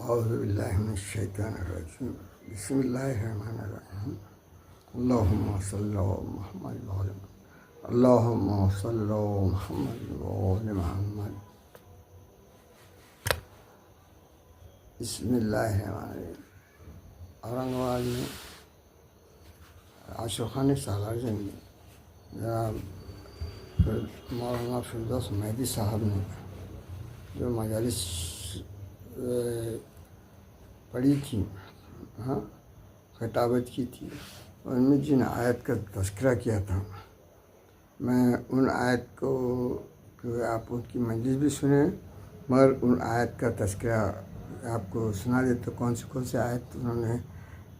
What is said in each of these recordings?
اعوذ باللہ من الشیطان الرجیم بسم اللہ الرحمن الرحیم اللہم صلی علی محمد وعلی اللہم صلی علی محمد وعلی محمد بسم اللہ الرحمن الرحیم۔ اورنگ آباد میں عاشق خان سالار جنگ میں جناب مولانا فردوس مہدی صاحب نے جو مجالس پڑھی تھی، خطابت کی تھی، ان میں جن آیت کا تذکرہ کیا تھا، میں ان آیت کو آپ ان کی مجلس بھی سنیں، مگر ان آیت کا تذکرہ آپ کو سنا دے تو کون سی آیت انہوں نے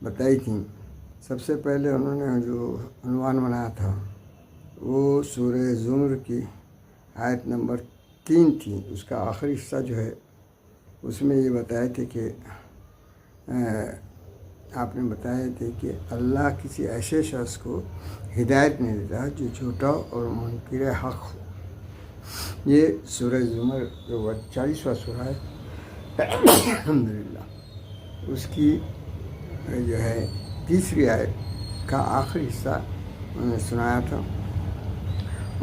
بتائی تھی۔ سب سے پہلے انہوں نے جو عنوان بنایا تھا وہ سورہ زمر کی آیت نمبر 3 تھی۔ اس کا آخری حصہ جو ہے اس میں یہ بتائے تھے کہ آپ نے بتائے تھے کہ اللہ کسی ایسے شخص کو ہدایت نہیں دیتا جو جھوٹا اور منکر حق ہو۔ یہ سورہ زمر جو 40واں سورہ ہے الحمدللہ، اس کی جو ہے تیسری آیت کا آخری حصہ انہوں نے سنایا تھا۔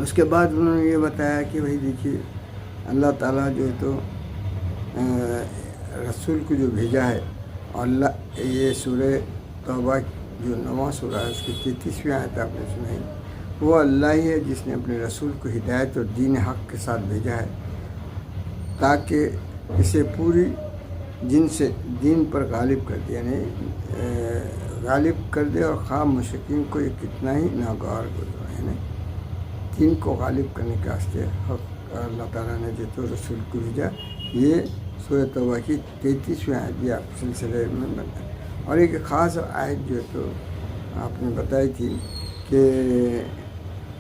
اس کے بعد انہوں نے یہ بتایا کہ بھائی دیکھیے، اللہ تعالیٰ جو ہے تو رسول کو جو بھیجا ہے، اور اللہ یہ سورہ توبہ جو 9واں سورہ ہے اس کی 33ویں آیت آپ نے سنائی، وہ اللہ ہی ہے جس نے اپنے رسول کو ہدایت اور دین حق کے ساتھ بھیجا ہے تاکہ اسے پوری جن سے دین پر غالب کر دے، یعنی غالب کر دے، اور خواہ مشرکین کو یہ کتنا ہی ناگوار گزرا، یعنی دین کو غالب کرنے کے واسطے اللہ تعالیٰ نے جو تو رسول کو بھیجا۔ یہ سورہ توبہ کی 33ویں آیت بھی آپ سلسلے میں بتائیں۔ اور ایک خاص آیت جو ہے تو آپ نے بتائی تھی کہ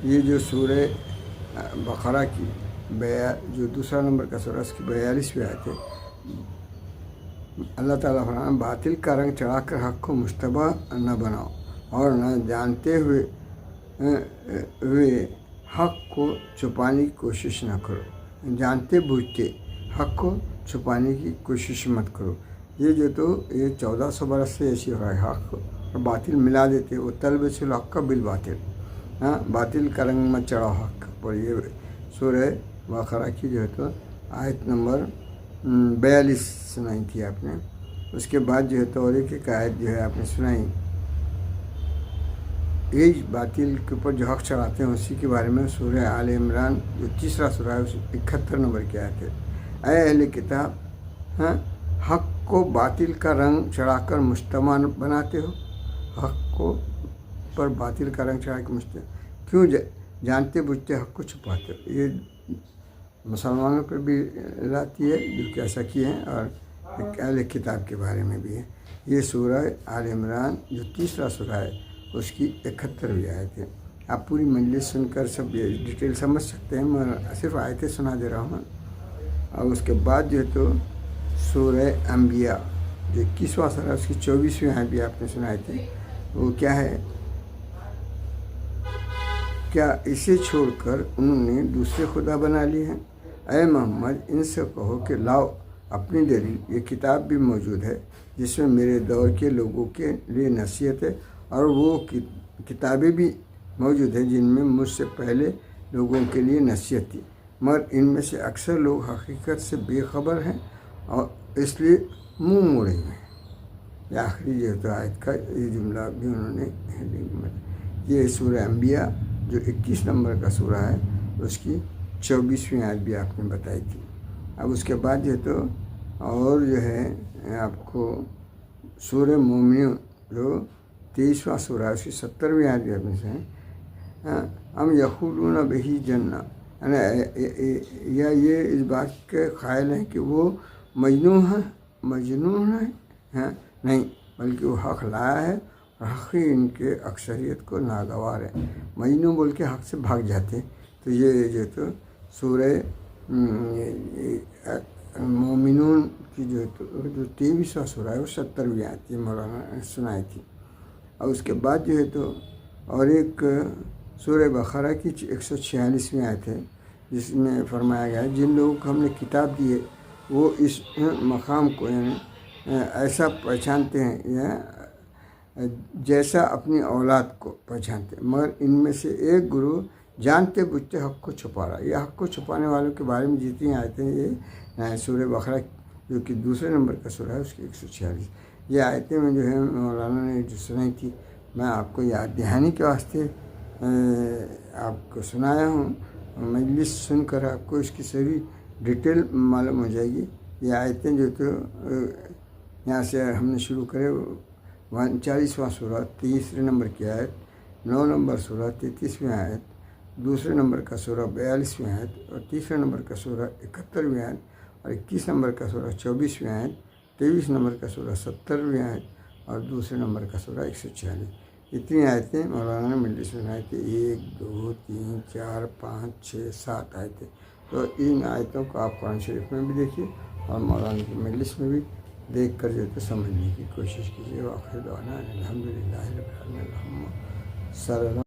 یہ جو سورہ بقرہ کی جو دوسرا نمبر کا سورہ اس کی 42ویں آیت ہے، اللہ تعالیٰ فرمایا باطل کا رنگ چڑھا کر حق کو مشتبہ نہ بناؤ، اور نہ جانتے ہوئے حق کو چھپانے کی کوشش نہ کرو، جانتے بوجھتے حق کو چھپانے کی کوشش مت کرو۔ یہ جو تو یہ 1400 برس سے ایسی ہو رہا ہے، حق اور باطل ملا دیتے، وہ تلبس الحق بالباطل، باطل کا رنگ مت چڑھاؤ حق پر۔ یہ سورہ بقرہ کی جو ہے تو آیت نمبر 42 سنائی تھی آپ نے۔ اس کے بعد جو ہے تو اور ایک آیت جو ہے آپ نے سنائی، یہی باطل کے اوپر جو حق چڑھاتے ہیں اسی کے بارے میں سورہ آل عمران جو تیسرا سورہ ہے اس 71 نمبر کی آیت ہے، اے اہل کتاب، حق کو باطل کا رنگ چڑھا کر مشتبہ بناتے ہو، حق کو پر باطل کا رنگ چڑھا کے مشتبہ کیوں جانتے بوجھتے حق کو چھپاتے ہو۔ یہ مسلمانوں پر بھی لاتی ہے جو کہ ایسا کیے ہیں، اور اہل کتاب کے بارے میں بھی ہے۔ یہ سورہ آل عمران جو تیسرا سورہ ہے اس کی 71ویں آیت ہے۔ آپ پوری مجلس سن کر سب ڈیٹیل سمجھ سکتے ہیں، میں صرف آیتیں سنا دے رہا ہوں۔ اور اس کے بعد جو ہے تو سورہ انبیاء جو 21واں سورہ ہے اس کی 24ویں آیت بھی آپ نے سنائی تھی، وہ کیا ہے، کیا اسے چھوڑ کر انہوں نے دوسرے خدا بنا لیے ہیں؟ اے محمد ان سے کہو کہ لاؤ اپنی دلیل، یہ کتاب بھی موجود ہے جس میں میرے دور کے لوگوں کے لیے نصیحت ہے، اور وہ کتابیں بھی موجود ہیں جن میں مجھ سے پہلے لوگوں کے لیے نصیحت تھی، مگر ان میں سے اکثر لوگ حقیقت سے بے خبر ہیں اور اس لیے منہ موڑے ہوئے ہیں۔ یہ آخری جو تو آیت کا یہ جملہ بھی انہوں نے یہ سورہ انبیاء جو 21 نمبر کا سورہ ہے اس کی 24ویں آیت بھی آپ نے بتائی تھی۔ اب اس کے بعد جو تو اور جو ہے آپ کو سورہ مومنون جو 23واں سورہ ہے اس کی 70ویں آیت بھی آپ نے سنی، ہم یقولون بہی جنہ، یا یہ اس بات کے قائل ہیں کہ وہ مجنون ہے، نہیں بلکہ وہ حق لایا ہے، اور حق ہی ان کے اکثریت کو ناگوار ہے۔ مجنون بول کے حق سے بھاگ جاتے ہیں۔ تو یہ جو تو سورہ مومنون کی جو 23واں سورہ ہے وہ 70ویں آیت ہے، مولانا نے سنائی تھی۔ اور اس کے بعد جو ہے تو اور ایک سورہ بقرہ کی 146ویں آیت ہے جس میں فرمایا گیا ہے جن لوگوں کو ہم نے کتاب دی ہے وہ اس مقام کو، یعنی ایسا پہچانتے ہیں یا جیسا اپنی اولاد کو پہچانتے ہیں، مگر ان میں سے ایک گروہ جانتے بوجھتے حق کو چھپا رہا ہے۔ یہ حق کو چھپانے والوں کے بارے میں جتنی آیتیں یہ سورہ بقرہ جو کہ دوسرے نمبر کا سورہ ہے اس کی 146 یہ آیتیں میں جو ہے مولانا نے جو سنائی تھی میں آپ کو یاد دہانی کے واسطے آپ کو سنایا ہوں۔ مجلس سن کر آپ کو اس کی ساری ڈیٹیل معلوم ہو جائے گی۔ یہ آیتیں جو تو یہاں سے ہم نے شروع کرے 39واں سورہ 23 نمبر کی آیت، 9 نمبر سورہ 33ویں آیت، دوسرے نمبر کا سورہ 42ویں آیت، اور تیسرے نمبر کا سورہ 71ویں آیت، اور 21 نمبر کا سورہ 24ویں آیت، 23 نمبر کا سورہ 70ویں آیت، اور دوسرے نمبر کا سورہ 146۔ اتنی آیتیں مولانا نے مجلس میں سنائی تھی، 1 2 3 4 5 6 7 آیتیں۔ تو ان آیتوں کو آپ قرآن شریف میں بھی دیکھیے اور مولانا کی مجلس میں بھی دیکھ کر جو تو سمجھنے کی کوشش کیجیے۔ وآخر دعوانا الحمدللہ رب العالمین۔